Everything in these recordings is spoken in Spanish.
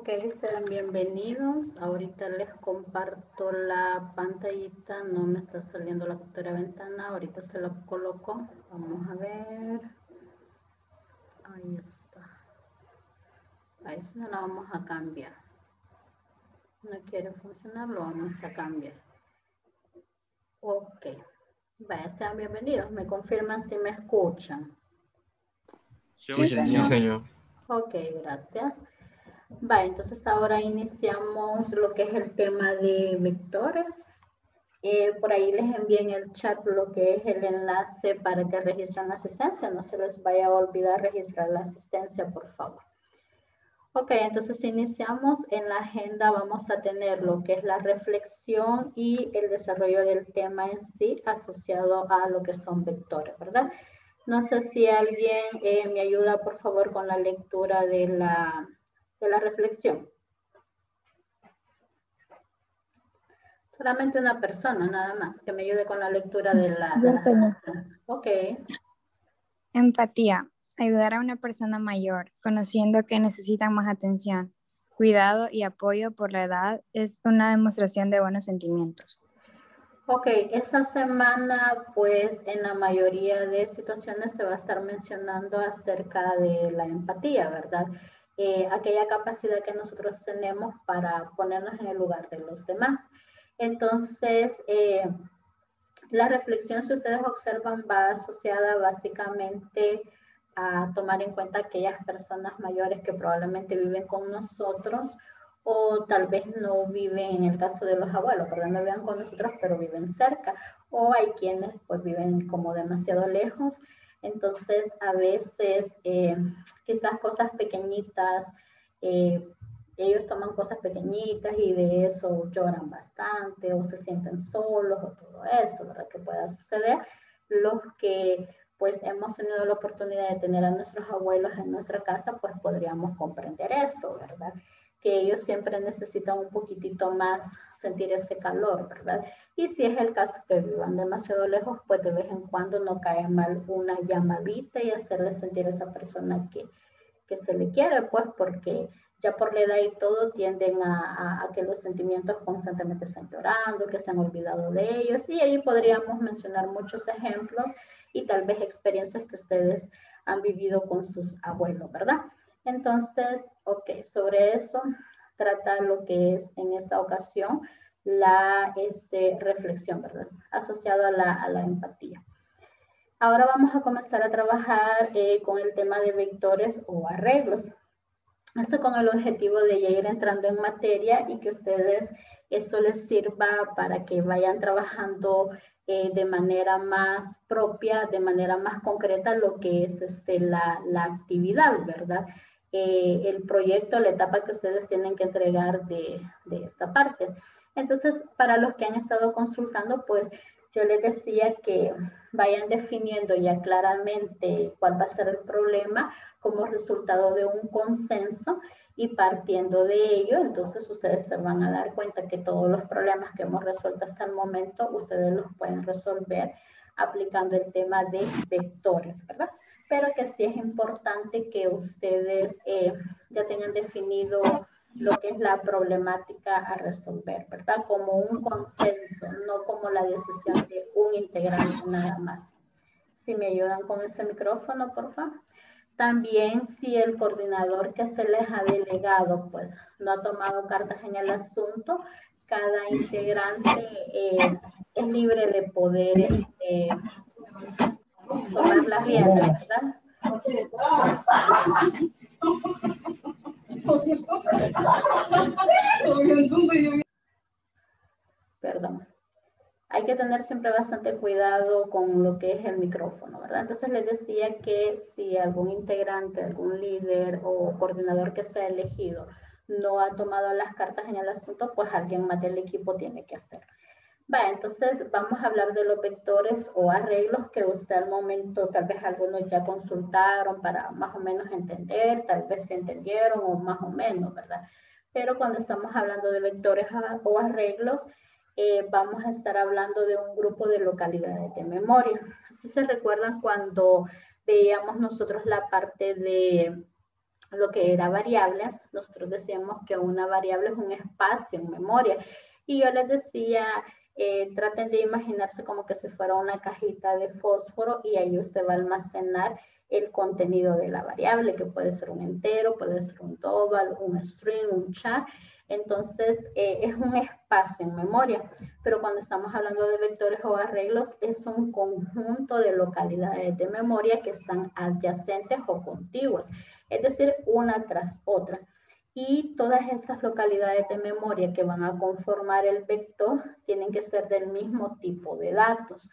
Ok, sean bienvenidos. Ahorita les comparto la pantallita. No me está saliendo la captura de ventana. Ahorita se lo coloco. Vamos a ver. Ahí está. Ahí sí no la vamos a cambiar. No quiere funcionar, lo vamos a cambiar. Ok. Vaya, sean bienvenidos. Me confirman si me escuchan. Sí, señor. Ok, gracias. Va, entonces ahora iniciamos lo que es el tema de vectores. Por ahí les envié en el chat lo que es el enlace para que registren la asistencia. No se les vaya a olvidar registrar la asistencia, por favor. Ok, entonces iniciamos. En la agenda vamos a tener lo que es la reflexión y el desarrollo del tema en sí asociado a lo que son vectores, ¿verdad? No sé si alguien me ayuda, por favor, con la lectura de la reflexión. Solamente una persona, nada más, que me ayude con la lectura de la reflexión. Ok. Empatía. Ayudar a una persona mayor, conociendo que necesitan más atención, cuidado y apoyo por la edad es una demostración de buenos sentimientos. Ok, esta semana, pues, en la mayoría de situaciones se va a estar mencionando acerca de la empatía, ¿verdad? Aquella capacidad que nosotros tenemos para ponernos en el lugar de los demás. Entonces, la reflexión, si ustedes observan, va asociada básicamente a tomar en cuenta aquellas personas mayores que probablemente viven con nosotros o tal vez no viven, en el caso de los abuelos, ¿verdad? No viven con nosotros, pero viven cerca. O hay quienes pues viven como demasiado lejos. Entonces, a veces, quizás cosas pequeñitas, ellos toman cosas pequeñitas y de eso lloran bastante o se sienten solos o todo eso, ¿verdad? Que pueda suceder. Los que pues hemos tenido la oportunidad de tener a nuestros abuelos en nuestra casa, pues podríamos comprender eso, ¿verdad? Que ellos siempre necesitan un poquitito más sentir ese calor, ¿verdad? Y si es el caso que vivan demasiado lejos, pues de vez en cuando no cae mal una llamadita y hacerle sentir a esa persona que se le quiere, pues porque ya por la edad y todo tienden a que los sentimientos constantemente están llorando, que se han olvidado de ellos, y ahí podríamos mencionar muchos ejemplos y tal vez experiencias que ustedes han vivido con sus abuelos, ¿verdad? Entonces, ok, sobre eso trata lo que es en esta ocasión la reflexión, ¿verdad? Asociado a la empatía. Ahora vamos a comenzar a trabajar con el tema de vectores o arreglos. Esto con el objetivo de ya ir entrando en materia y que ustedes eso les sirva para que vayan trabajando de manera más propia, de manera más concreta lo que es la actividad, ¿verdad? El proyecto, la etapa que ustedes tienen que entregar de esta parte. Entonces, para los que han estado consultando, pues yo les decía que vayan definiendo ya claramente cuál va a ser el problema como resultado de un consenso y partiendo de ello, entonces ustedes se van a dar cuenta que todos los problemas que hemos resuelto hasta el momento, ustedes los pueden resolver aplicando el tema de vectores, ¿verdad? Pero que sí es importante que ustedes ya tengan definido lo que es la problemática a resolver, ¿verdad? Como un consenso, no como la decisión de un integrante nada más. Si me ayudan con ese micrófono, por favor. También si el coordinador que se les ha delegado, pues no ha tomado cartas en el asunto, cada integrante es libre de poder tomar las riendas, ¿verdad? Perdón. Hay que tener siempre bastante cuidado con lo que es el micrófono, ¿verdad? Entonces les decía que si algún integrante, algún líder o coordinador que sea elegido no ha tomado las cartas en el asunto, pues alguien más del equipo tiene que hacerlo. Vale, entonces vamos a hablar de los vectores o arreglos que usted al momento, tal vez algunos ya consultaron para más o menos entender, tal vez se entendieron o más o menos, ¿verdad? Pero cuando estamos hablando de vectores o arreglos, vamos a estar hablando de un grupo de localidades de memoria. Así se recuerdan cuando veíamos nosotros la parte de lo que era variables, nosotros decíamos que una variable es un espacio en memoria. Y yo les decía, traten de imaginarse como que si fuera una cajita de fósforo y ahí usted va a almacenar el contenido de la variable, que puede ser un entero, puede ser un double, un string, un char. Entonces, es un espacio en memoria, pero cuando estamos hablando de vectores o arreglos, es un conjunto de localidades de memoria que están adyacentes o contiguas, es decir, una tras otra. Y todas esas localidades de memoria que van a conformar el vector tienen que ser del mismo tipo de datos.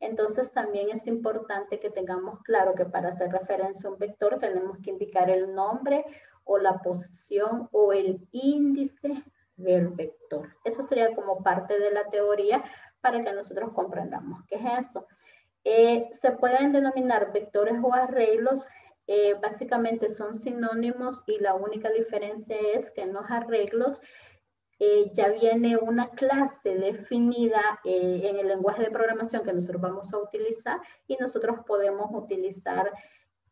Entonces también es importante que tengamos claro que para hacer referencia a un vector tenemos que indicar el nombre o la posición o el índice del vector. Eso sería como parte de la teoría para que nosotros comprendamos qué es eso. Se pueden denominar vectores o arreglos. Básicamente son sinónimos y la única diferencia es que en los arreglos ya viene una clase definida en el lenguaje de programación que nosotros vamos a utilizar y nosotros podemos utilizar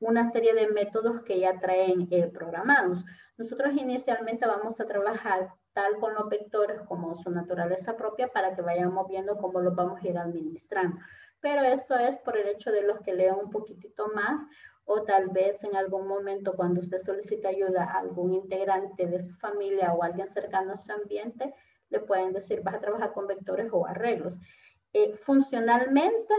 una serie de métodos que ya traen programados. Nosotros inicialmente vamos a trabajar tal con los vectores como su naturaleza propia para que vayamos viendo cómo los vamos a ir administrando. Pero eso es por el hecho de los que lean un poquitito más o tal vez en algún momento cuando usted solicita ayuda a algún integrante de su familia o alguien cercano a su ambiente, le pueden decir, vas a trabajar con vectores o arreglos. Funcionalmente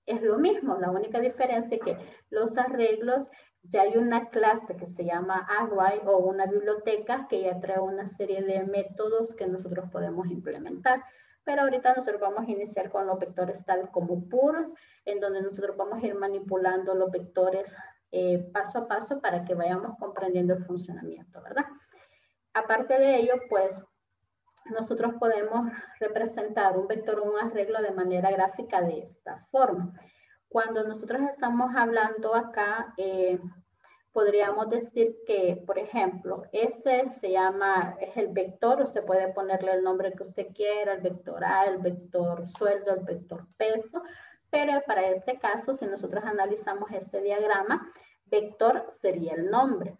es lo mismo, la única diferencia es que los arreglos ya hay una clase que se llama array o una biblioteca que ya trae una serie de métodos que nosotros podemos implementar. Pero ahorita nosotros vamos a iniciar con los vectores tal como puros, en donde nosotros vamos a ir manipulando los vectores paso a paso para que vayamos comprendiendo el funcionamiento, ¿verdad? Aparte de ello, pues, nosotros podemos representar un vector o un arreglo de manera gráfica de esta forma. Cuando nosotros estamos hablando acá, podríamos decir que, por ejemplo, ese se llama, es el vector, usted puede ponerle el nombre que usted quiera, el vector A, el vector sueldo, el vector peso, pero para este caso, si nosotros analizamos este diagrama, vector sería el nombre.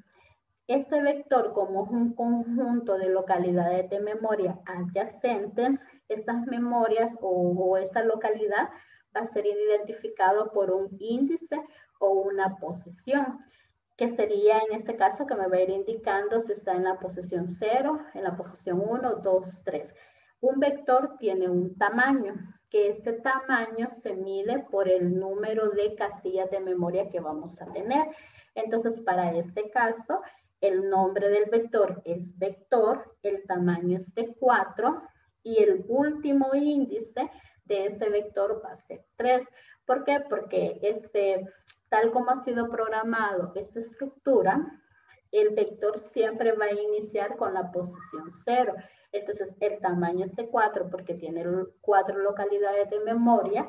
Ese vector, como es un conjunto de localidades de memoria adyacentes, estas memorias o esa localidad va a ser identificado por un índice o una posición, que sería en este caso que me va a ir indicando si está en la posición 0, en la posición 1, 2, 3. Un vector tiene un tamaño, que ese tamaño se mide por el número de casillas de memoria que vamos a tener. Entonces, para este caso, el nombre del vector es vector, el tamaño es de 4 y el último índice de ese vector va a ser 3. ¿Por qué? Porque tal como ha sido programado esa estructura, el vector siempre va a iniciar con la posición 0. Entonces, el tamaño es de 4 porque tiene 4 localidades de memoria,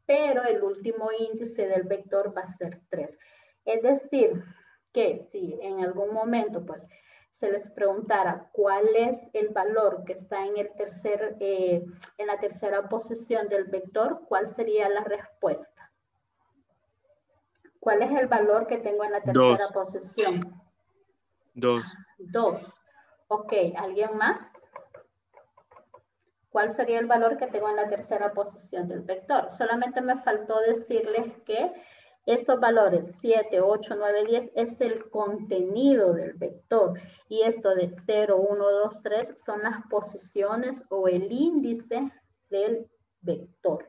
pero el último índice del vector va a ser 3. Es decir, que si en algún momento, pues, se les preguntara cuál es el valor que está en la tercera posición del vector, ¿cuál sería la respuesta? ¿Cuál es el valor que tengo en la tercera posición? 2. 2. Ok, ¿alguien más? ¿Cuál sería el valor que tengo en la tercera posición del vector? Solamente me faltó decirles que estos valores 7, 8, 9, 10 es el contenido del vector. Y esto de 0, 1, 2, 3 son las posiciones o el índice del vector.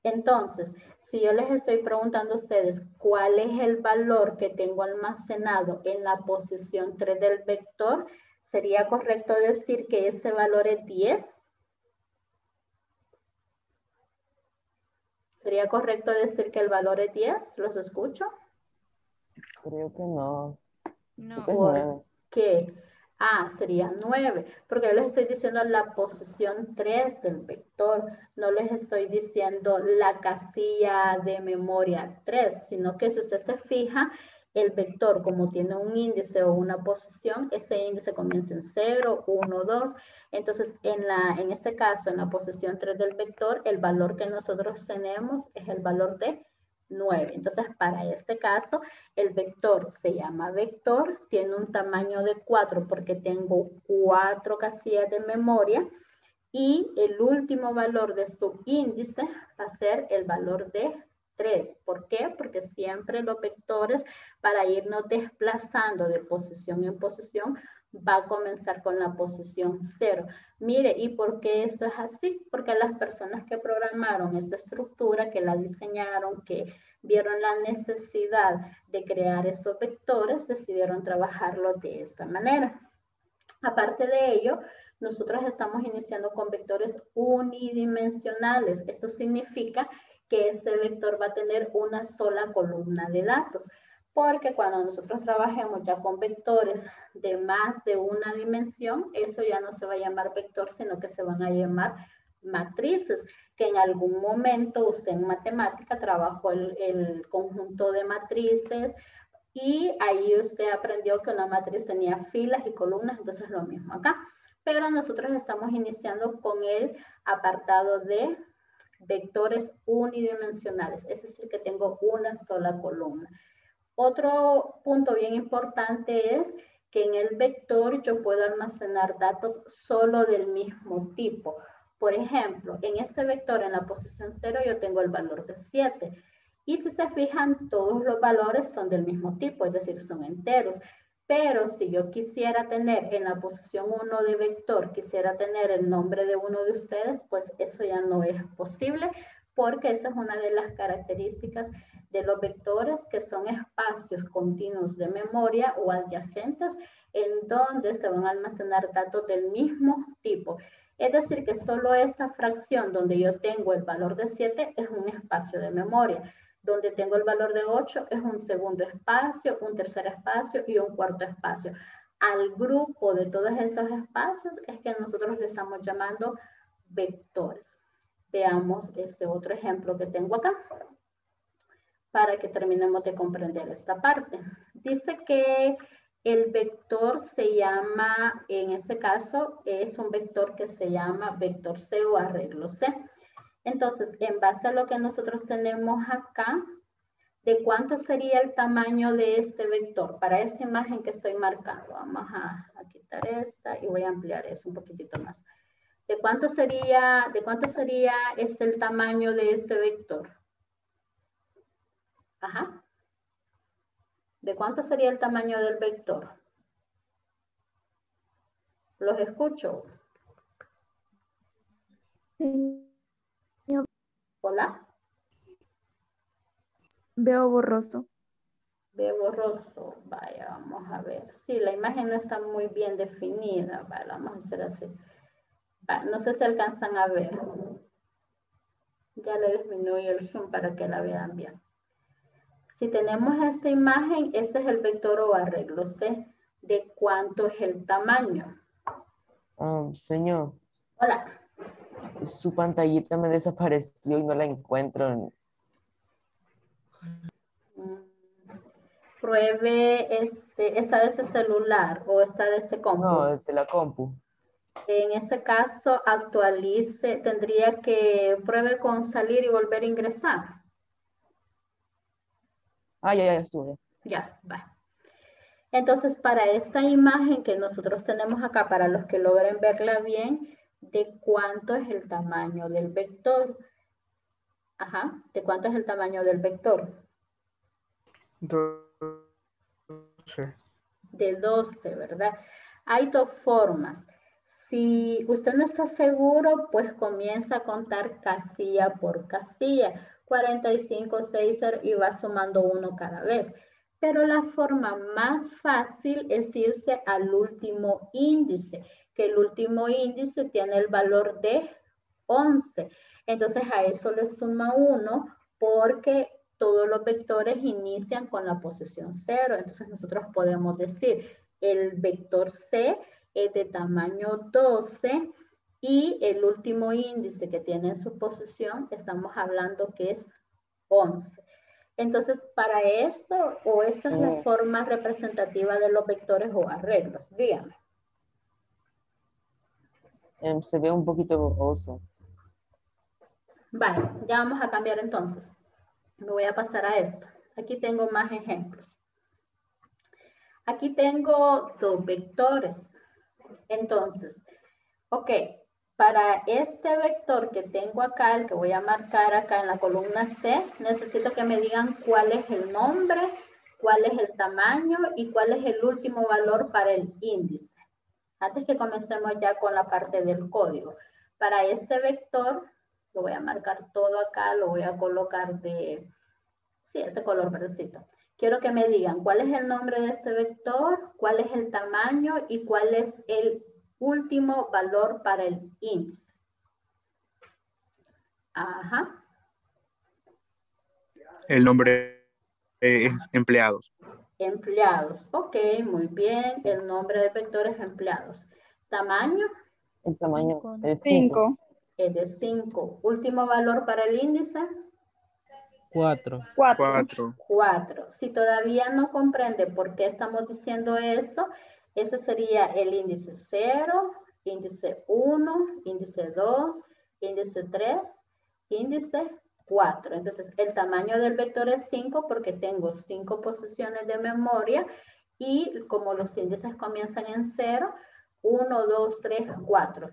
Entonces, si yo les estoy preguntando a ustedes cuál es el valor que tengo almacenado en la posición 3 del vector, ¿sería correcto decir que ese valor es 10? ¿Sería correcto decir que el valor es 10? ¿Los escucho? Creo que no. No. ¿Por qué? Sería 9, porque yo les estoy diciendo la posición 3 del vector, no les estoy diciendo la casilla de memoria 3, sino que si usted se fija, el vector como tiene un índice o una posición, ese índice comienza en 0, 1, 2, entonces en este caso, en la posición 3 del vector, el valor que nosotros tenemos es el valor de 9. Entonces, para este caso, el vector se llama vector, tiene un tamaño de 4 porque tengo 4 casillas de memoria y el último valor de su índice va a ser el valor de 3. ¿Por qué? Porque siempre los vectores, para irnos desplazando de posición en posición, va a comenzar con la posición 0. Mire, ¿y por qué esto es así? Porque las personas que programaron esta estructura, que la diseñaron, que vieron la necesidad de crear esos vectores, decidieron trabajarlo de esta manera. Aparte de ello, nosotros estamos iniciando con vectores unidimensionales. Esto significa que este vector va a tener una sola columna de datos, porque cuando nosotros trabajemos ya con vectores de más de una dimensión, eso ya no se va a llamar vector, sino que se van a llamar matrices, que en algún momento usted en matemática trabajó el conjunto de matrices, y ahí usted aprendió que una matriz tenía filas y columnas, entonces lo mismo acá. Pero nosotros estamos iniciando con el apartado de vectores unidimensionales, es decir, que tengo una sola columna. Otro punto bien importante es que en el vector yo puedo almacenar datos solo del mismo tipo. Por ejemplo, en este vector en la posición 0 yo tengo el valor de 7. Y si se fijan, todos los valores son del mismo tipo, es decir, son enteros. Pero si yo quisiera tener en la posición 1 de vector, quisiera tener el nombre de uno de ustedes, pues eso ya no es posible, porque esa es una de las características de los vectores, que son espacios continuos de memoria o adyacentes en donde se van a almacenar datos del mismo tipo. Es decir, que solo esta fracción donde yo tengo el valor de 7 es un espacio de memoria. Donde tengo el valor de 8 es un segundo espacio, un tercer espacio y un cuarto espacio. Al grupo de todos esos espacios es que nosotros le estamos llamando vectores. Veamos este otro ejemplo que tengo acá para que terminemos de comprender esta parte. Dice que el vector se llama, en ese caso, es un vector que se llama vector C o arreglo C. Entonces, en base a lo que nosotros tenemos acá, ¿de cuánto sería el tamaño de este vector? Para esta imagen que estoy marcando. Vamos a quitar esta y voy a ampliar eso un poquitito más. ¿De cuánto sería el tamaño de este vector? Ajá. ¿De cuánto sería el tamaño del vector? Los escucho. Hola. Veo borroso. Veo borroso. Vaya, vamos a ver. Sí, la imagen no está muy bien definida. Vale, vamos a hacer así. Vale, no sé si alcanzan a ver. Ya le disminuí el zoom para que la vean bien. Si tenemos esta imagen, ese es el vector o arreglo C. ¿De cuánto es el tamaño? Señor, Hola. su pantallita me desapareció y no la encuentro. Pruebe, ¿está de ese celular o está de ese compu? No, de la compu. En ese caso, actualice, tendría que pruebe con salir y volver a ingresar. Ya estuve. Ya, va. Entonces, para esta imagen que nosotros tenemos acá, para los que logren verla bien, ¿de cuánto es el tamaño del vector? Ajá, ¿de cuánto es el tamaño del vector? 12. De 12, ¿verdad? Hay dos formas. Si usted no está seguro, pues comienza a contar casilla por casilla. 45, 6 y va sumando uno cada vez. Pero la forma más fácil es irse al último índice, que el último índice tiene el valor de 11. Entonces a eso le suma 1 porque todos los vectores inician con la posición 0. Entonces nosotros podemos decir el vector C es de tamaño 12 y el último índice que tiene en su posición estamos hablando que es 11. Entonces, para eso, o esa es la forma representativa de los vectores o arreglos, dígame. Se ve un poquito borroso. Vale, ya vamos a cambiar entonces. Me voy a pasar a esto. Aquí tengo más ejemplos. Aquí tengo dos vectores. Entonces, ok, para este vector que tengo acá, el que voy a marcar acá en la columna C, necesito que me digan cuál es el nombre, cuál es el tamaño y cuál es el último valor para el índice. Antes que comencemos ya con la parte del código. Para este vector, lo voy a marcar todo acá, lo voy a colocar de, sí, ese color verdecito. Quiero que me digan cuál es el nombre de ese vector, cuál es el tamaño y cuál es el último valor para el índice. Ajá. El nombre es empleados. Empleados. Ok, muy bien. El nombre del vector es empleados. Tamaño El tamaño es 5. es de 5. Último valor para el índice. 4. 4. Si todavía no comprende por qué estamos diciendo eso, ese sería el índice 0, índice 1, índice 2, índice 3, índice 4. Entonces, el tamaño del vector es 5 porque tengo 5 posiciones de memoria y como los índices comienzan en 0, 1, 2, 3, 4.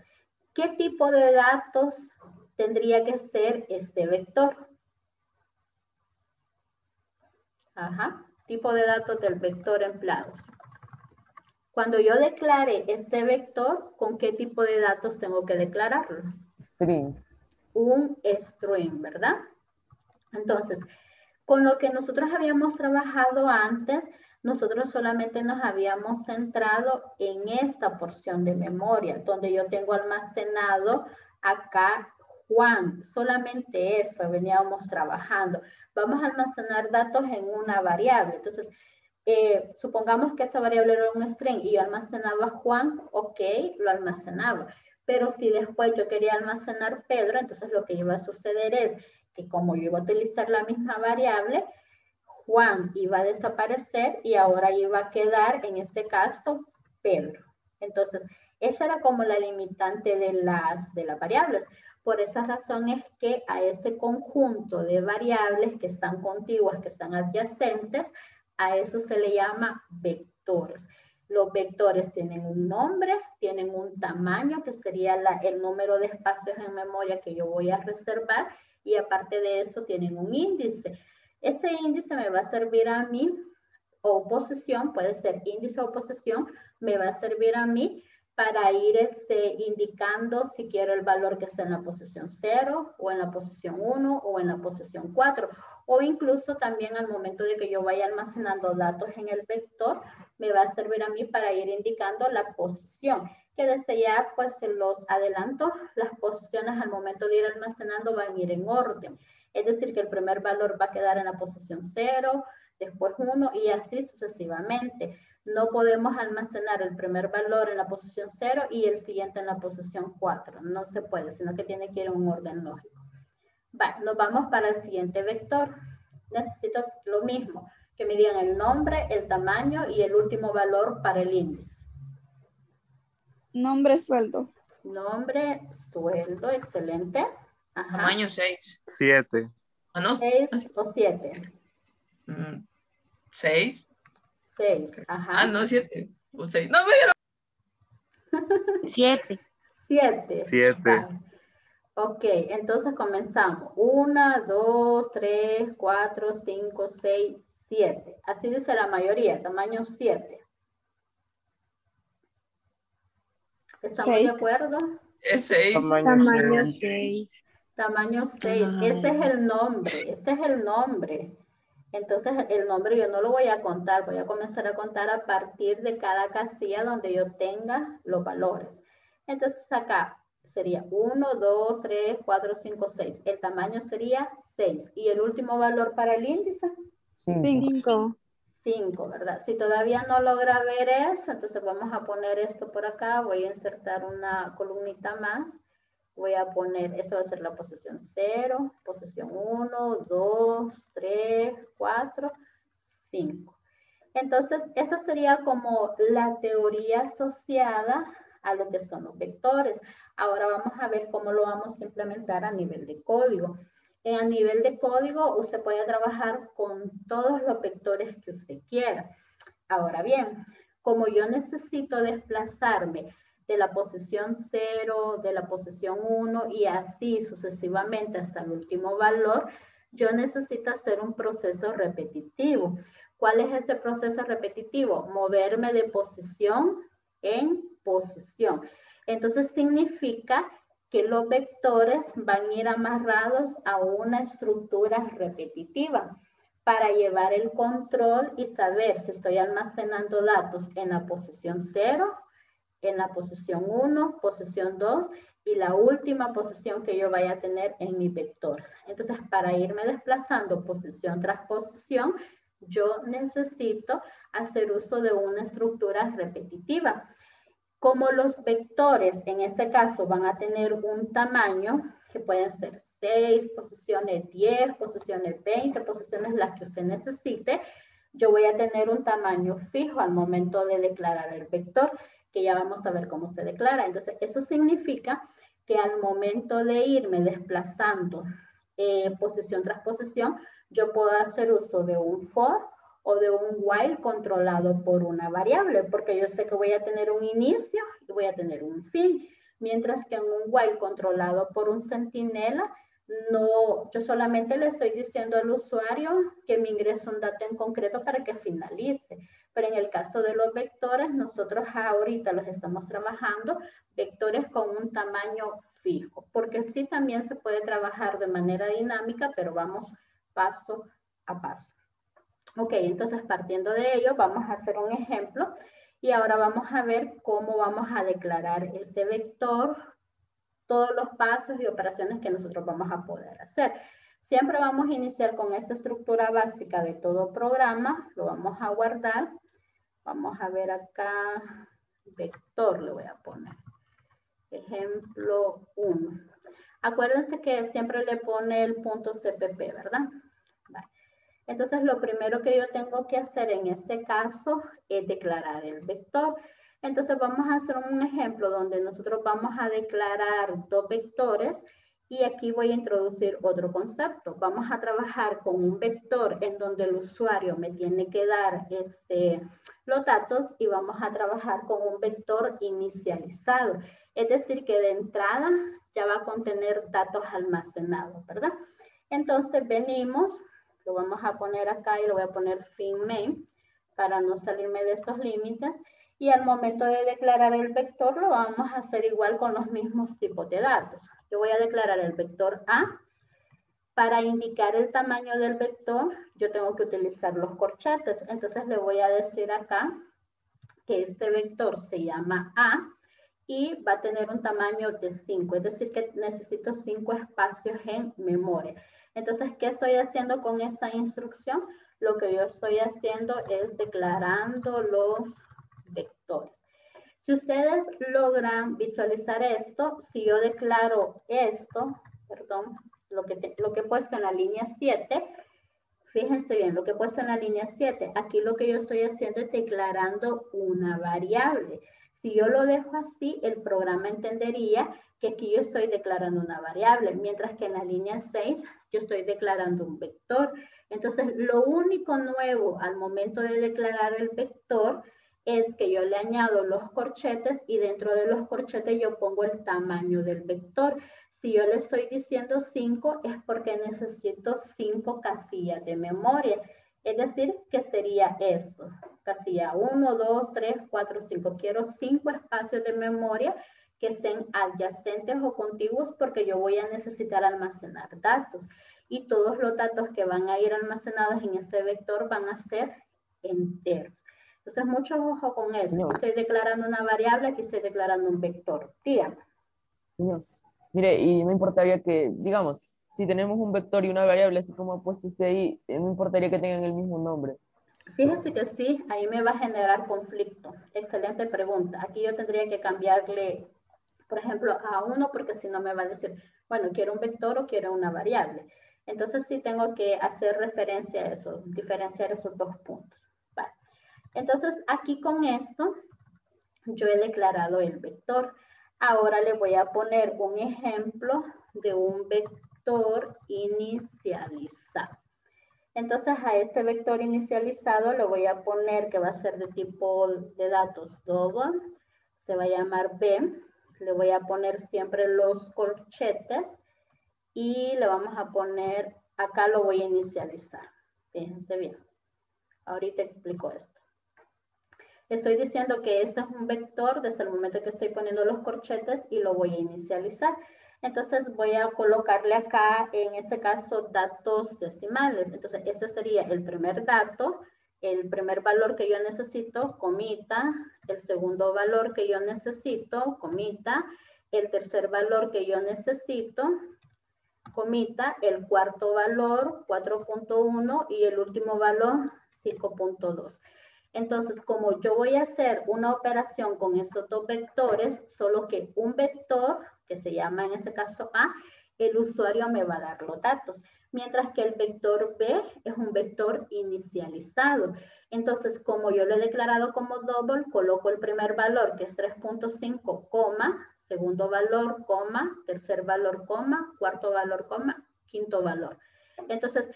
¿Qué tipo de datos tendría que ser este vector? Ajá, tipo de datos del vector empleados. Cuando yo declare este vector, ¿con qué tipo de datos tengo que declararlo? String. Un string, ¿verdad? Entonces, con lo que nosotros habíamos trabajado antes, nosotros solamente nos habíamos centrado en esta porción de memoria, donde yo tengo almacenado acá Juan. Solamente eso veníamos trabajando. Vamos a almacenar datos en una variable. Entonces, supongamos que esa variable era un string y yo almacenaba Juan, ok, lo almacenaba. Pero si después yo quería almacenar Pedro, entonces lo que iba a suceder es que como yo iba a utilizar la misma variable, Juan iba a desaparecer y ahora iba a quedar, en este caso, Pedro. Entonces, esa era como la limitante de las variables. Por esa razón es que a ese conjunto de variables que están contiguas, que están adyacentes, a eso se le llama vectores. Los vectores tienen un nombre, tienen un tamaño, que sería el número de espacios en memoria que yo voy a reservar, y aparte de eso tienen un índice. Ese índice me va a servir a mí, o posición, puede ser índice o posición, me va a servir a mí para ir indicando si quiero el valor que está en la posición 0, o en la posición 1, o en la posición 4. O incluso también al momento de que yo vaya almacenando datos en el vector, me va a servir a mí para ir indicando la posición. Que desde ya, pues los adelantos, las posiciones al momento de ir almacenando van a ir en orden. Es decir, que el primer valor va a quedar en la posición 0, después 1 y así sucesivamente. No podemos almacenar el primer valor en la posición 0 y el siguiente en la posición 4. No se puede, sino que tiene que ir en un orden lógico. Vale, nos vamos para el siguiente vector. Necesito lo mismo, que me digan el nombre, el tamaño y el último valor para el índice. Nombre, sueldo. Nombre, sueldo, excelente. Ajá. Tamaño 6. 7. ¿Ah, no? 6 o 7. 6. 6, ajá. Ah, no, 7. O 6. No, me dieron. 7. 7. 7. Vale. Ok, entonces comenzamos. 1, 2, 3, 4, 5, 6, 7. Así dice la mayoría, tamaño 7. ¿Estamos de acuerdo? Es 6. Tamaño 6. Tamaño 6. Este es el nombre. Este es el nombre. Entonces, el nombre yo no lo voy a contar. Voy a comenzar a contar a partir de cada casilla donde yo tenga los valores. Entonces, acá sería 1, 2, 3, 4, 5, 6. El tamaño sería 6. ¿Y el último valor para el índice? 5. 5, ¿verdad? Si todavía no logra ver eso, entonces vamos a poner esto por acá. Voy a insertar una columnita más. Voy a poner, esta va a ser la posición 0, posición 1, 2, 3, 4, 5. Entonces, esa sería como la teoría asociada a lo que son los vectores. Ahora vamos a ver cómo lo vamos a implementar a nivel de código. A nivel de código, usted puede trabajar con todos los vectores que usted quiera. Ahora bien, como yo necesito desplazarme de la posición 0, de la posición 1 y así sucesivamente hasta el último valor, yo necesito hacer un proceso repetitivo. ¿Cuál es ese proceso repetitivo? Moverme de posición en posición. Entonces significa que los vectores van a ir amarrados a una estructura repetitiva para llevar el control y saber si estoy almacenando datos en la posición 0, en la posición 1, posición 2 y la última posición que yo vaya a tener en mis vectores. Entonces, para irme desplazando posición tras posición, yo necesito hacer uso de una estructura repetitiva. Como los vectores, en este caso, van a tener un tamaño que pueden ser 6, posiciones 10, posiciones 20, posiciones las que usted necesite, yo voy a tener un tamaño fijo al momento de declarar el vector, que ya vamos a ver cómo se declara. Entonces, eso significa que al momento de irme desplazando posición tras posición, yo puedo hacer uso de un for o de un while controlado por una variable, porque yo sé que voy a tener un inicio y voy a tener un fin, mientras que en un while controlado por un centinela, no, yo solamente le estoy diciendo al usuario que me ingrese un dato en concreto para que finalice. Pero en el caso de los vectores, nosotros ahorita los estamos trabajando vectores con un tamaño fijo, porque sí también se puede trabajar de manera dinámica, pero vamos paso a paso. Ok, entonces partiendo de ello, vamos a hacer un ejemplo y ahora vamos a ver cómo vamos a declarar ese vector, todos los pasos y operaciones que nosotros vamos a poder hacer. Siempre vamos a iniciar con esta estructura básica de todo programa, lo vamos a guardar. Vamos a ver acá, vector le voy a poner. Ejemplo 1. Acuérdense que siempre le pone el punto CPP, ¿verdad? Vale. Entonces, lo primero que yo tengo que hacer en este caso es declarar el vector. Entonces, vamos a hacer un ejemplo donde nosotros vamos a declarar dos vectores y aquí voy a introducir otro concepto. Vamos a trabajar con un vector en donde el usuario me tiene que dar los datos y vamos a trabajar con un vector inicializado. Es decir, que de entrada ya va a contener datos almacenados, ¿verdad? Entonces, venimos, lo vamos a poner acá y lo voy a poner fin main para no salirme de estos límites. Y al momento de declarar el vector, lo vamos a hacer igual con los mismos tipos de datos. Yo voy a declarar el vector A. Para indicar el tamaño del vector, yo tengo que utilizar los corchetes. Entonces, le voy a decir acá que este vector se llama A y va a tener un tamaño de 5. Es decir, que necesito 5 espacios en memoria. Entonces, ¿qué estoy haciendo con esta instrucción? Lo que yo estoy haciendo es declarando los vectores. Si ustedes logran visualizar esto, si yo declaro esto, perdón, lo que he puesto en la línea 7, fíjense bien, lo que he puesto en la línea 7, aquí lo que yo estoy haciendo es declarando una variable. Si yo lo dejo así, el programa entendería que aquí yo estoy declarando una variable, mientras que en la línea 6 yo estoy declarando un vector. Entonces, lo único nuevo al momento de declarar el vector es que yo le añado los corchetes y dentro de los corchetes yo pongo el tamaño del vector. Si yo le estoy diciendo 5 es porque necesito 5 casillas de memoria. Es decir, que sería esto. Casilla 1, 2, 3, 4, 5. Quiero 5 espacios de memoria que sean adyacentes o contiguos porque yo voy a necesitar almacenar datos. Y todos los datos que van a ir almacenados en ese vector van a ser enteros. Entonces, mucho ojo con eso. No. Estoy declarando una variable, aquí estoy declarando un vector. Dígame. No. Mire, y no importaría que, digamos, si tenemos un vector y una variable, así como ha puesto usted ahí, no importaría que tengan el mismo nombre. Fíjese que sí, ahí me va a generar conflicto. Excelente pregunta. Aquí yo tendría que cambiarle, por ejemplo, a 1, porque si no me va a decir, bueno, quiero un vector o quiero una variable. Entonces sí tengo que hacer referencia a eso, diferenciar esos dos puntos. Vale. Entonces aquí con esto, yo he declarado el vector. Ahora le voy a poner un ejemplo de un vector vector inicializado. Entonces a este vector inicializado le voy a poner que va a ser de tipo de datos double, se va a llamar B, le voy a poner siempre los corchetes y le vamos a poner, acá lo voy a inicializar. Fíjense bien, ahorita explico esto. Estoy diciendo que este es un vector desde el momento que estoy poniendo los corchetes y lo voy a inicializar. Entonces voy a colocarle acá, en este caso, datos decimales. Entonces este sería el primer dato, el primer valor que yo necesito, comita, el segundo valor que yo necesito, comita, el tercer valor que yo necesito, comita, el cuarto valor, 4.1 y el último valor, 5.2. Entonces, como yo voy a hacer una operación con esos dos vectores, solo que un vector, que se llama en ese caso A, el usuario me va a dar los datos. Mientras que el vector B es un vector inicializado. Entonces, como yo lo he declarado como double, coloco el primer valor, que es 3.5, coma, segundo valor, coma, tercer valor, coma, cuarto valor, coma, quinto valor. Entonces,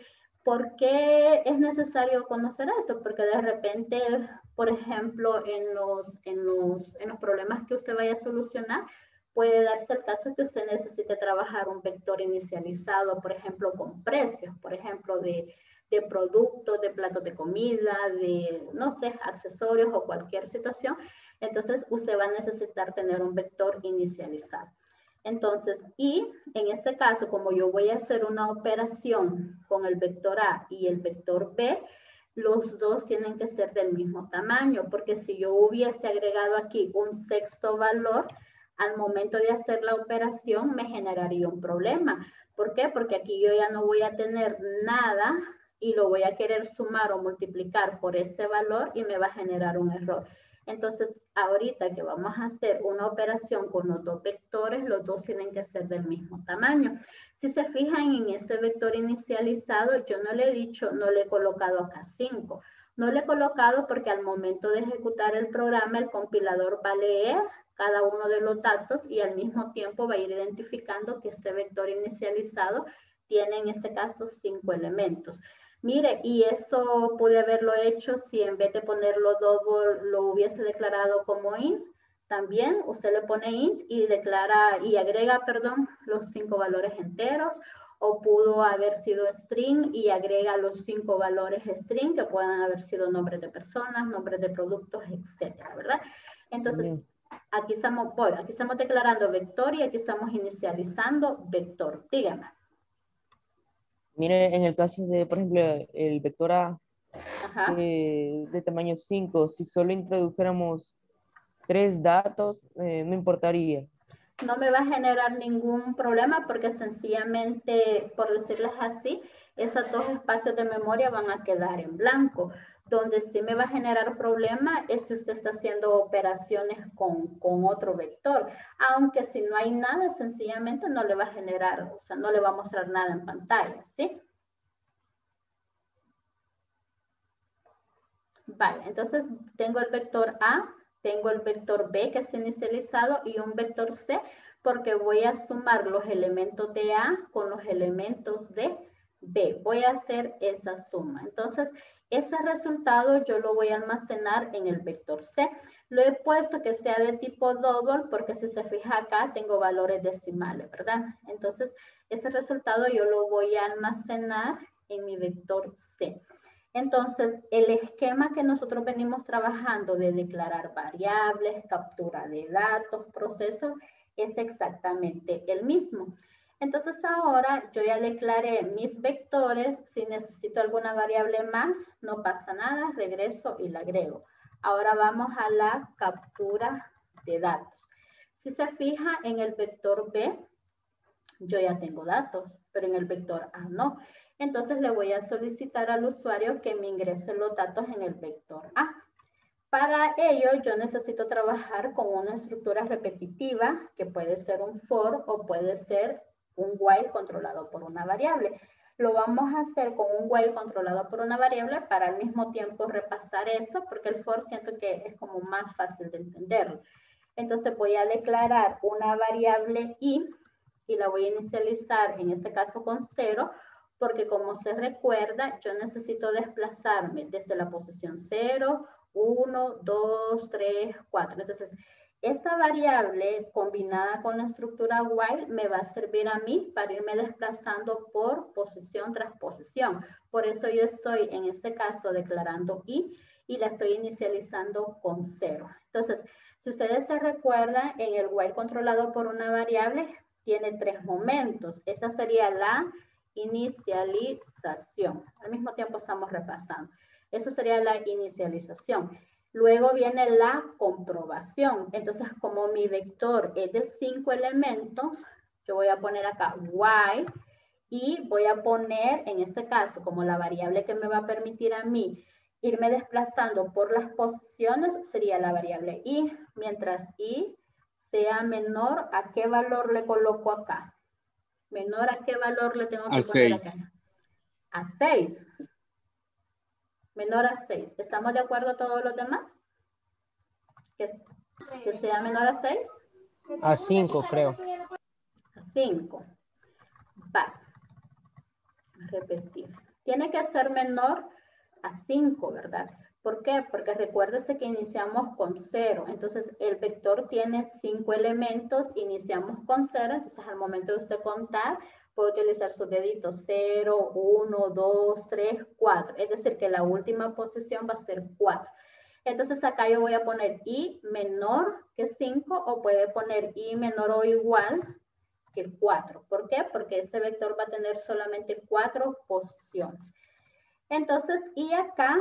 ¿por qué es necesario conocer esto? Porque de repente, por ejemplo, en los problemas que usted vaya a solucionar, puede darse el caso que usted necesite trabajar un vector inicializado, por ejemplo, con precios, por ejemplo, de productos, de platos de comida, de, no sé, accesorios o cualquier situación. Entonces, usted va a necesitar tener un vector inicializado. Entonces, y en este caso, como yo voy a hacer una operación con el vector A y el vector B, los dos tienen que ser del mismo tamaño, porque si yo hubiese agregado aquí un sexto valor, al momento de hacer la operación me generaría un problema. ¿Por qué? Porque aquí yo ya no voy a tener nada y lo voy a querer sumar o multiplicar por este valor y me va a generar un error. Entonces, ahorita que vamos a hacer una operación con los dos vectores, los dos tienen que ser del mismo tamaño. Si se fijan en ese vector inicializado, yo no le he dicho, no le he colocado acá 5. No le he colocado porque al momento de ejecutar el programa, el compilador va a leer cada uno de los datos y al mismo tiempo va a ir identificando que este vector inicializado tiene en este caso 5 elementos. Mire, y eso pude haberlo hecho si en vez de ponerlo double lo hubiese declarado como int. También usted le pone int y declara y agrega, perdón, los 5 valores enteros. O pudo haber sido string y agrega los 5 valores string que puedan haber sido nombres de personas, nombres de productos, etcétera, ¿verdad? Entonces, aquí estamos declarando vector y aquí estamos inicializando vector. Dígame. Mire, en el caso de, por ejemplo, el vector A de tamaño 5, si solo introdujéramos 3 datos, no importaría. No me va a generar ningún problema porque sencillamente, por decirles así, esos dos espacios de memoria van a quedar en blanco. Donde sí me va a generar problema es si usted está haciendo operaciones con otro vector. Aunque si no hay nada, sencillamente no le va a generar, o sea, no le va a mostrar nada en pantalla, ¿sí? Vale, entonces tengo el vector A, tengo el vector B que es inicializado y un vector C porque voy a sumar los elementos de A con los elementos de B. Voy a hacer esa suma. Entonces, ese resultado yo lo voy a almacenar en el vector C. Lo he puesto que sea de tipo double porque si se fija acá tengo valores decimales, ¿verdad? Entonces, ese resultado yo lo voy a almacenar en mi vector C. Entonces, el esquema que nosotros venimos trabajando de declarar variables, captura de datos, procesos, es exactamente el mismo. Entonces, ahora yo ya declaré mis vectores. Si necesito alguna variable más, no pasa nada, regreso y la agrego. Ahora vamos a la captura de datos. Si se fija en el vector B, yo ya tengo datos, pero en el vector A no. Entonces le voy a solicitar al usuario que me ingrese los datos en el vector A. Para ello yo necesito trabajar con una estructura repetitiva que puede ser un for o puede ser un while controlado por una variable. Lo vamos a hacer con un while controlado por una variable para al mismo tiempo repasar eso porque el for siento que es como más fácil de entenderlo. Entonces voy a declarar una variable i y la voy a inicializar, en este caso con 0, porque como se recuerda, yo necesito desplazarme desde la posición 0, 1, 2, 3, 4. Entonces, esta variable combinada con la estructura while me va a servir a mí para irme desplazando por posición tras posición. Por eso yo estoy en este caso declarando i y la estoy inicializando con 0. Entonces, si ustedes se recuerdan, en el while controlado por una variable tiene 3 momentos. Esta sería la inicialización. Al mismo tiempo estamos repasando. Eso sería la inicialización. Luego viene la comprobación. Entonces, como mi vector es de 5 elementos, yo voy a poner acá while y voy a poner, en este caso, como la variable que me va a permitir a mí irme desplazando por las posiciones sería la variable i, mientras i sea menor, ¿a qué valor le coloco acá? ¿Menor a qué valor le tengo que poner acá? A 6. Menor a 6. ¿Estamos de acuerdo todos los demás? ¿Que sea menor a 6? A 5, creo. A 5. Va. Repetir. Tiene que ser menor a 5, ¿verdad? ¿Por qué? Porque recuérdese que iniciamos con 0. Entonces, el vector tiene 5 elementos. Iniciamos con 0. Entonces, al momento de usted contar, puede utilizar sus deditos 0, 1, 2, 3, 4. Es decir, que la última posición va a ser 4. Entonces, acá yo voy a poner i menor que 5 o puede poner i menor o igual que 4. ¿Por qué? Porque ese vector va a tener solamente 4 posiciones. Entonces, y acá,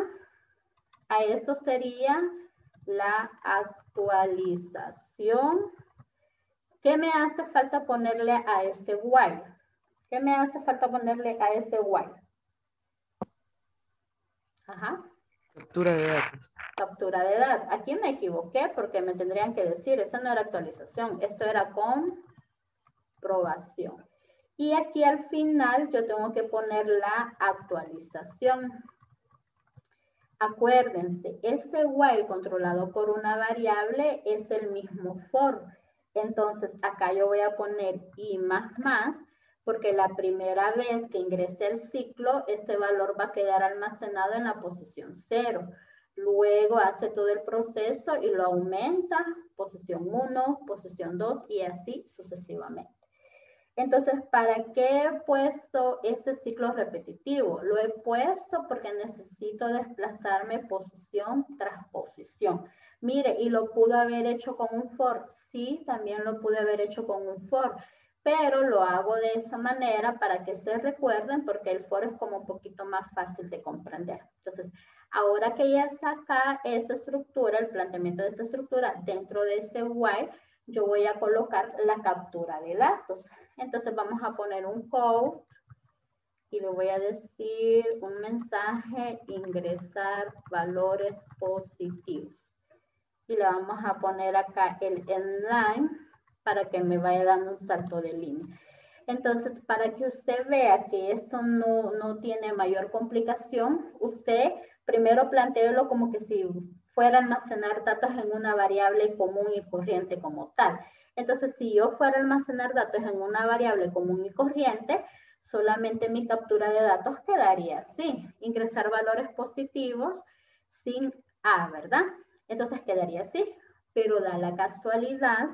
a eso sería la actualización. ¿Qué me hace falta ponerle a ese while? ¿Qué me hace falta ponerle a ese while? Ajá. Captura de datos. Captura de datos. Aquí me equivoqué porque me tendrían que decir, eso no era actualización, esto era comprobación. Y aquí al final yo tengo que poner la actualización. Acuérdense, este while controlado por una variable es el mismo for. Entonces, acá yo voy a poner i más, porque la primera vez que ingrese el ciclo, ese valor va a quedar almacenado en la posición 0. Luego hace todo el proceso y lo aumenta, posición 1, posición 2 y así sucesivamente. Entonces, ¿para qué he puesto ese ciclo repetitivo? Lo he puesto porque necesito desplazarme posición tras posición. Mire, y lo pude haber hecho con un for. Sí, también lo pude haber hecho con un for, pero lo hago de esa manera para que se recuerden porque el for es como un poquito más fácil de comprender. Entonces, ahora que ya saca esa estructura, el planteamiento de esta estructura dentro de este while, yo voy a colocar la captura de datos. Entonces vamos a poner un code y le voy a decir un mensaje, ingresar valores positivos. Y le vamos a poner acá el endline para que me vaya dando un salto de línea. Entonces, para que usted vea que esto no tiene mayor complicación, usted primero plantéelo como que si fuera a almacenar datos en una variable común y corriente como tal. Entonces, si yo fuera a almacenar datos en una variable común y corriente, solamente mi captura de datos quedaría así. Ingresar valores positivos sin A, ¿verdad? Entonces quedaría así, pero da la casualidad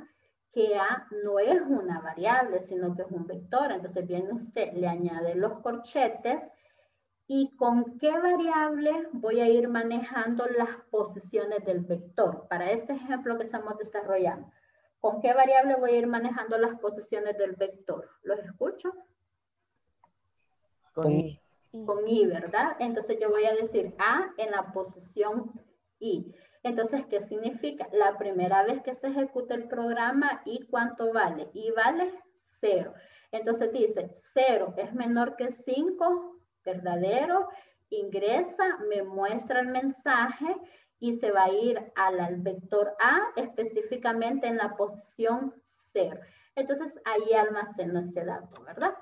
que A no es una variable, sino que es un vector. Entonces viene usted, le añade los corchetes y con qué variable voy a ir manejando las posiciones del vector. Para este ejemplo que estamos desarrollando, ¿con qué variable voy a ir manejando las posiciones del vector? ¿Los escucho? Con i. Con i, ¿verdad? Entonces yo voy a decir A en la posición i. Entonces, ¿qué significa? La primera vez que se ejecuta el programa, ¿y cuánto vale? Y vale 0. Entonces dice, 0 es menor que 5, verdadero, ingresa, me muestra el mensaje y se va a ir al vector A específicamente en la posición 0. Entonces, ahí almaceno ese dato, ¿verdad?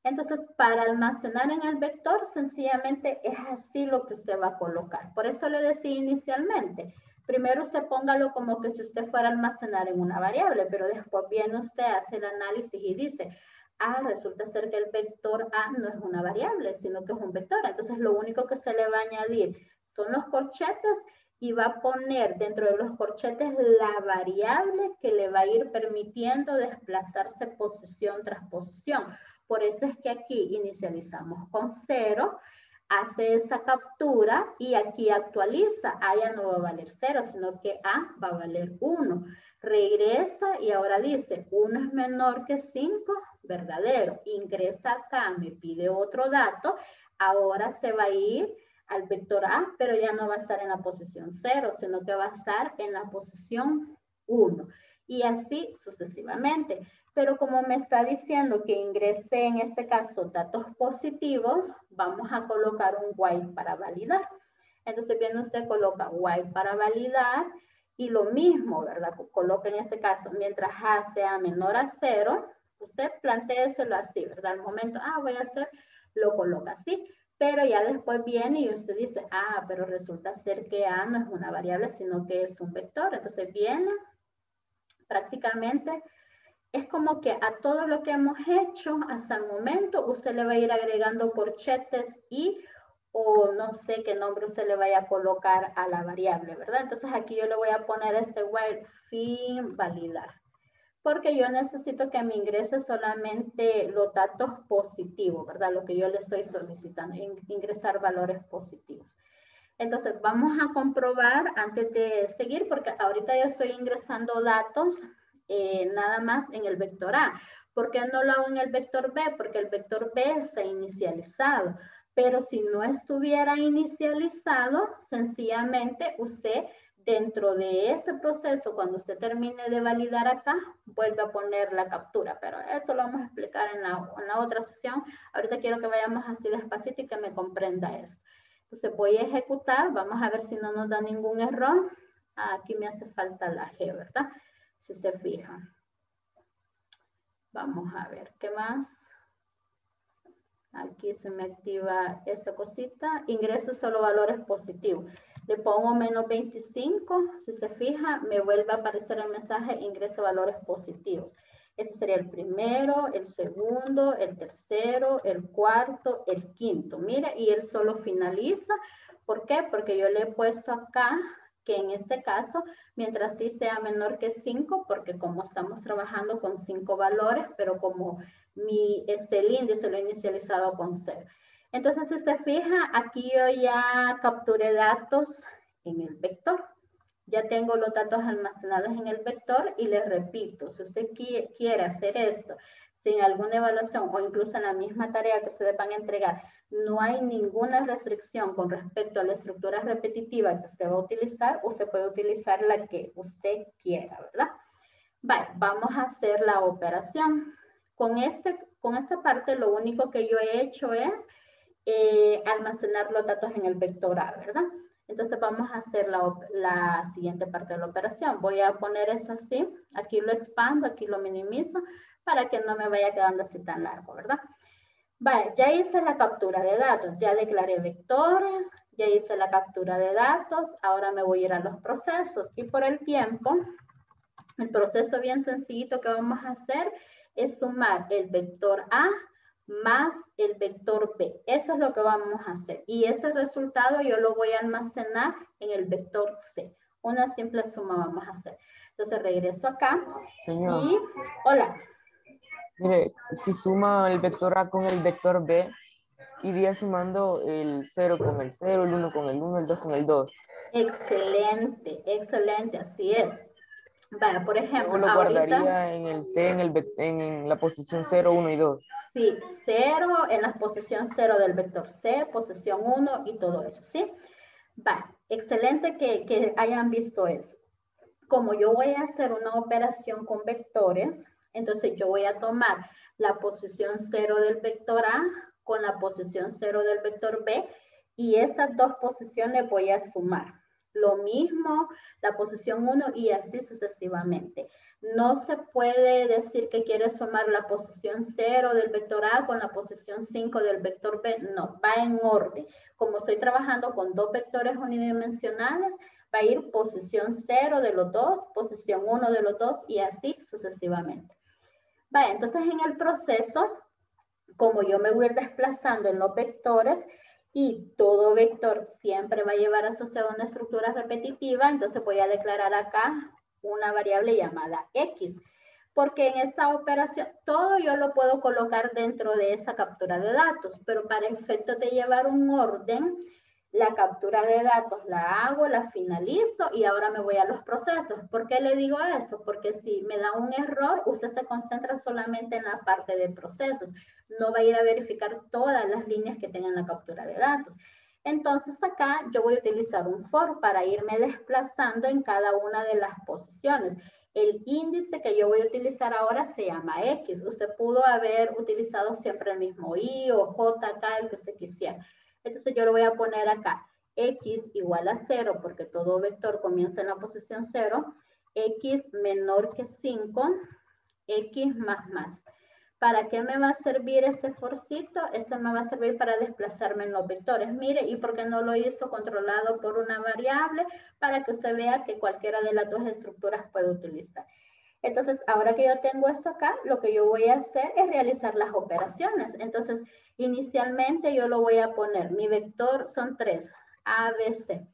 Entonces, para almacenar en el vector, sencillamente es así lo que usted va a colocar. Por eso le decía inicialmente, primero usted póngalo como que si usted fuera a almacenar en una variable, pero después viene usted, hace el análisis y dice, resulta ser que el vector A no es una variable, sino que es un vector. Entonces, lo único que se le va a añadir son los corchetes y va a poner dentro de los corchetes la variable que le va a ir permitiendo desplazarse posición tras posición. Por eso es que aquí inicializamos con 0, hace esa captura y aquí actualiza. A ya no va a valer 0, sino que A va a valer 1. Regresa y ahora dice 1 es menor que 5, verdadero. Ingresa acá, me pide otro dato. Ahora se va a ir al vector A, pero ya no va a estar en la posición 0, sino que va a estar en la posición 1. Y así sucesivamente. Pero como me está diciendo que ingrese en este caso datos positivos, vamos a colocar un while para validar. Entonces viene usted, coloca while para validar y lo mismo, ¿verdad? Coloca en este caso, mientras A sea menor a 0, usted plantéeselo así, ¿verdad? Al momento, voy a hacer, lo coloca así. Pero ya después viene y usted dice, pero resulta ser que A no es una variable, sino que es un vector. Entonces viene prácticamente, es como que a todo lo que hemos hecho hasta el momento, usted le va a ir agregando corchetes o no sé qué nombre usted le vaya a colocar a la variable, ¿verdad? Entonces aquí yo le voy a poner este while fin validar. Porque yo necesito que me ingrese solamente los datos positivos, ¿verdad? Lo que yo le estoy solicitando, ingresar valores positivos. Entonces, vamos a comprobar antes de seguir, porque ahorita ya estoy ingresando datos nada más en el vector A. ¿Por qué no lo hago en el vector B? Porque el vector B está inicializado. Pero si no estuviera inicializado, sencillamente usted, dentro de ese proceso, cuando usted termine de validar acá, vuelve a poner la captura. Pero eso lo vamos a explicar en la otra sesión. Ahorita quiero que vayamos así despacito y que me comprenda eso. Entonces voy a ejecutar. Vamos a ver si no nos da ningún error. Aquí me hace falta la G, ¿verdad? Si se fijan. Vamos a ver, ¿qué más? Aquí se me activa esta cosita. Ingreso solo valores positivos. Le pongo menos 25. Si se fija, me vuelve a aparecer el mensaje ingreso valores positivos. Ese sería el primero, el segundo, el tercero, el cuarto, el quinto. Mire, y él solo finaliza. ¿Por qué? Porque yo le he puesto acá que en este caso, mientras sí sea menor que 5, porque como estamos trabajando con 5 valores, pero como el índice lo he inicializado con 0. Entonces, si se fija, aquí yo ya capturé datos en el vector. Ya tengo los datos almacenados en el vector y les repito, si usted quiere hacer esto sin alguna evaluación o incluso en la misma tarea que ustedes van a entregar, no hay ninguna restricción con respecto a la estructura repetitiva que usted va a utilizar, usted puede utilizar la que usted quiera, ¿verdad? Vale, vamos a hacer la operación. Con esta parte lo único que yo he hecho es almacenar los datos en el vector A, ¿verdad? Entonces vamos a hacer la siguiente parte de la operación. Voy a poner eso así, aquí lo expando, aquí lo minimizo, para que no me vaya quedando así tan largo, ¿verdad? Vale, ya hice la captura de datos, ya declaré vectores, ya hice la captura de datos, ahora me voy a ir a los procesos. Y por el tiempo, el proceso bien sencillito que vamos a hacer es sumar el vector A más el vector B. Eso es lo que vamos a hacer. Y ese resultado yo lo voy a almacenar en el vector C. Una simple suma vamos a hacer. Entonces regreso acá. Señor. Y, hola. Mire, si suma el vector A con el vector B, iría sumando el 0 con el 0, el 1 con el 1, el 2 con el 2. Excelente, excelente, así es. Vaya, por ejemplo, Luego lo ahorita, guardaría en el C, en la posición 0, 1 y 2. Sí, 0 en la posición 0 del vector C, posición 1 y todo eso, ¿sí? Vale, excelente que hayan visto eso. Como yo voy a hacer una operación con vectores, entonces yo voy a tomar la posición 0 del vector A con la posición 0 del vector B y esas dos posiciones voy a sumar. Lo mismo la posición 1 y así sucesivamente. No se puede decir que quiere sumar la posición 0 del vector A con la posición 5 del vector B. No, va en orden. Como estoy trabajando con dos vectores unidimensionales, va a ir posición 0 de los dos, posición 1 de los dos y así sucesivamente. Vale, entonces en el proceso, como yo me voy a ir desplazando en los vectores y todo vector siempre va a llevar asociado una estructura repetitiva, entonces voy a declarar acá una variable llamada X. Porque en esa operación, todo yo lo puedo colocar dentro de esa captura de datos, pero para efectos de llevar un orden, la captura de datos la hago, la finalizo y ahora me voy a los procesos. ¿Por qué le digo esto? Porque si me da un error, usted se concentra solamente en la parte de procesos. No va a ir a verificar todas las líneas que tengan la captura de datos. Entonces acá yo voy a utilizar un for para irme desplazando en cada una de las posiciones. El índice que yo voy a utilizar ahora se llama X. Usted pudo haber utilizado siempre el mismo Y o J acá, el que usted quisiera. Entonces yo lo voy a poner acá. X igual a 0, porque todo vector comienza en la posición 0. X menor que 5, X más. ¿Para qué me va a servir ese forcito? Ese me va a servir para desplazarme en los vectores. Mire, ¿y por qué no lo hizo controlado por una variable? Para que usted vea que cualquiera de las dos estructuras puede utilizar. Entonces, ahora que yo tengo esto acá, lo que yo voy a hacer es realizar las operaciones. Entonces, inicialmente yo lo voy a poner. Mi vector son 3, A, B, C.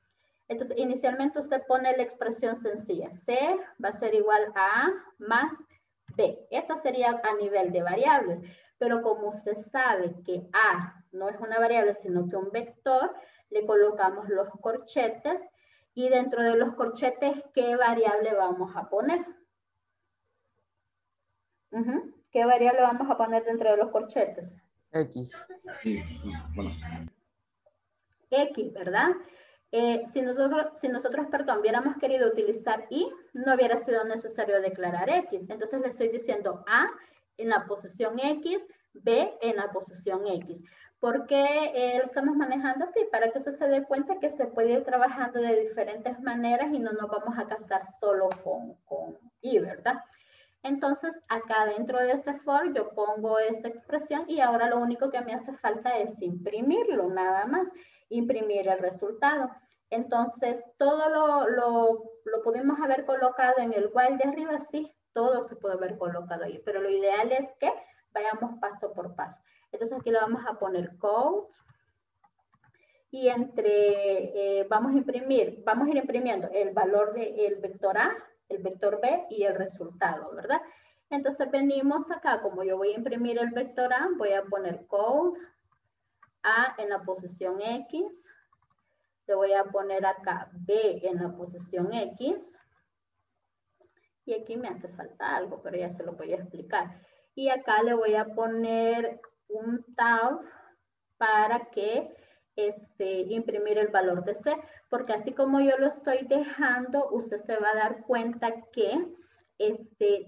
Entonces, inicialmente usted pone la expresión sencilla. C va a ser igual a A más B. Esa sería a nivel de variables. Pero como usted sabe que A no es una variable, sino que un vector, le colocamos los corchetes y dentro de los corchetes, ¿qué variable vamos a poner? ¿Qué variable vamos a poner dentro de los corchetes? X. X, ¿verdad? Si nosotros, viéramos querido utilizar Y, no hubiera sido necesario declarar X. Entonces le estoy diciendo A en la posición X, B en la posición X. ¿Por qué lo estamos manejando así? Para que usted se dé cuenta que se puede ir trabajando de diferentes maneras y no nos vamos a casar solo con Y, ¿verdad? Entonces, acá dentro de ese for yo pongo esa expresión y ahora lo único que me hace falta es imprimirlo, nada más, imprimir el resultado. Entonces, todo lo pudimos haber colocado en el while de arriba, sí, todo se puede haber colocado ahí, pero lo ideal es que vayamos paso por paso. Entonces, aquí le vamos a poner code y vamos a ir imprimiendo el valor del vector A, el vector B y el resultado, ¿verdad? Entonces venimos acá, como yo voy a imprimir el vector A, voy a poner code A en la posición X, le voy a poner acá B en la posición X, y aquí me hace falta algo, pero ya se lo voy a explicar. Y acá le voy a poner un tab para que imprimir el valor de C, porque así como yo lo estoy dejando, usted se va a dar cuenta que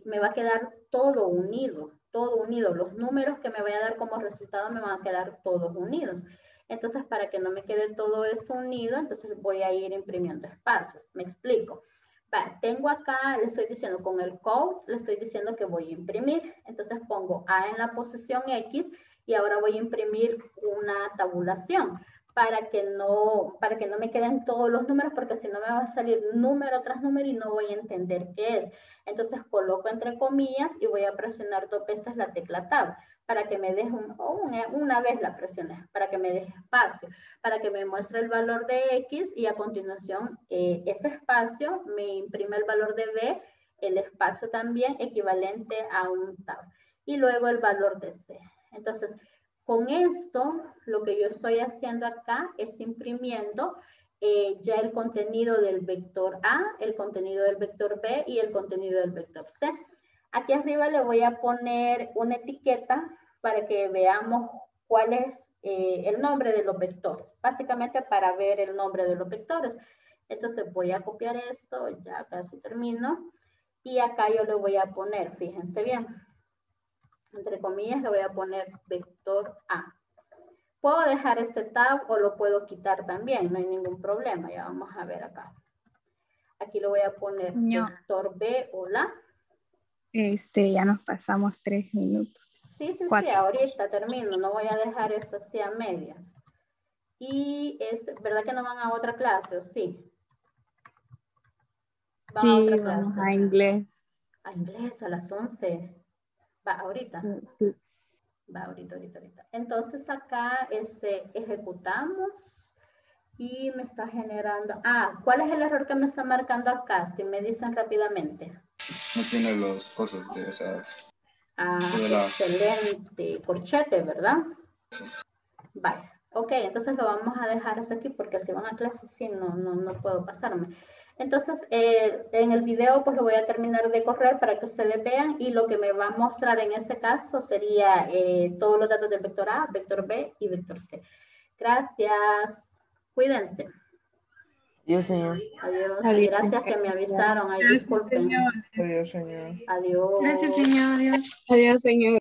me va a quedar todo unido. Los números que me voy a dar como resultado me van a quedar todos unidos. Entonces, para que no me quede todo eso unido, entonces voy a ir imprimiendo espacios. Me explico. Vale, tengo acá, le estoy diciendo con el code, le estoy diciendo que voy a imprimir. Entonces pongo A en la posición X y ahora voy a imprimir una tabulación para que no me queden todos los números, porque si no me va a salir número tras número y no voy a entender qué es. Entonces coloco entre comillas y voy a presionar 2 veces la tecla Tab para que me deje, una vez la presioné, para que me deje espacio, para que me muestre el valor de X y a continuación ese espacio me imprime el valor de B, el espacio también equivalente a un Tab y luego el valor de C. Entonces, con esto, lo que yo estoy haciendo acá es imprimiendo ya el contenido del vector A, el contenido del vector B y el contenido del vector C. Aquí arriba le voy a poner una etiqueta para que veamos cuál es el nombre de los vectores. Básicamente para ver el nombre de los vectores. Entonces voy a copiar esto, ya casi termino. Y acá yo le voy a poner, fíjense bien, entre comillas le voy a poner vector A. Puedo dejar este tab o lo puedo quitar también, no hay ningún problema. Ya vamos a ver acá. Aquí lo voy a poner vector B, hola. Ya nos pasamos 3 minutos. Sí, 4. ahorita termino, no voy a dejar esto así a medias. Y es verdad que no van a otra clase, ¿o sí? Sí, vamos a inglés. A inglés a las 11. Va, ahorita. Sí. Va, ahorita. Entonces acá ejecutamos y me está generando... ¿cuál es el error que me está marcando acá? Si me dicen rápidamente. No tiene los cosas de, o sea, Excelente. Corchete, ¿verdad? Vale. Ok, entonces lo vamos a dejar hasta aquí porque si van a clase sí, no puedo pasarme. Entonces, en el video pues lo voy a terminar de correr para que ustedes vean y lo que me va a mostrar en este caso sería todos los datos del vector A, vector B y vector C. Gracias. Cuídense. Adiós, señor. Adiós. Adiós, Gracias señor. que me avisaron. Ay, disculpen. Adiós, señor. Adiós. Gracias, señor. Adiós. Adiós, señor.